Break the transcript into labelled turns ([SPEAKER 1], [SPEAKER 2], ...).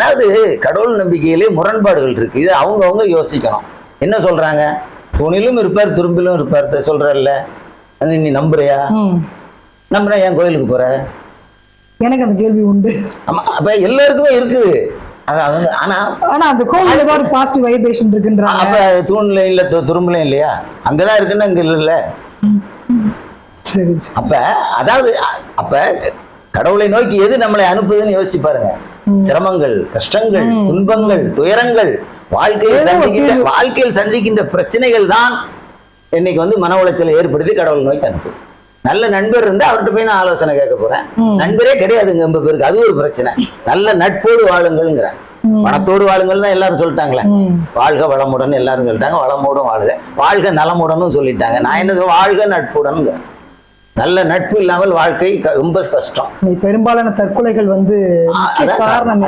[SPEAKER 1] அதாவது கடவுள் நம்பிக்கையிலே முரண்பாடுகள் இருக்கு. இது அவங்க யோசிக்கணும். என்ன சொல்றாங்க? தூணிலும் இருப்பார் துரும்பிலும் இருப்பார் சொல்றல்ல, நீ நம்புறியா? நம்புறா ஏன் கோயிலுக்கு போற?
[SPEAKER 2] எனக்கு அந்த கேள்வி உண்டு.
[SPEAKER 1] ஆமா, அப்ப எல்லாருக்குமே இருக்குது. ஆனா
[SPEAKER 2] அந்த கோயில்ல ஏதாவது பாசிட்டிவ் வைப்ரேஷன் இருக்குன்றாங்க.
[SPEAKER 1] அப்ப தூண்ல இல்ல துரும்புல இல்லையா? அங்கதான் இருக்குன்னு அங்க இல்ல.
[SPEAKER 2] சரி. அப்ப
[SPEAKER 1] அதாவது அப்ப கடவுளை நோக்கி எது நம்மளை அனுப்புதுன்னு யோசிச்சு பாருங்க. சிரமங்கள், கஷ்டங்கள், துன்பங்கள், துயரங்கள், வாழ்க்கையில் சந்திக்கின்ற பிரச்சனைகள் தான் இன்னைக்கு மன உளைச்சலை ஏற்படுத்தி கடவுளை நோக்கி அனுப்புது. நல்ல நண்பர் இருந்தா அவர்கிட்ட போய் நான் ஆலோசனை கேட்க போறேன். நண்பரே கிடையாதுங்க ரொம்ப பேருக்கு, அது ஒரு பிரச்சனை. நல்ல நட்போடு வாழுங்கள்ங்கிற, பணத்தோடு வாழுங்கள் தான் எல்லாரும் சொல்லிட்டாங்களே. வாழ்க வளமுடன் எல்லாரும் சொல்லிட்டாங்க, வளமோடும் வாழ்க, வாழ்க நலமுடனும் சொல்லிட்டாங்க. நான் என்ன வாழ்க நட்புடன். நல்ல நட்பு இல்லாமல் வாழ்க்கை ரொம்ப கஷ்டம்.
[SPEAKER 2] பெரும்பாலான தற்கொலைகள் காரணம்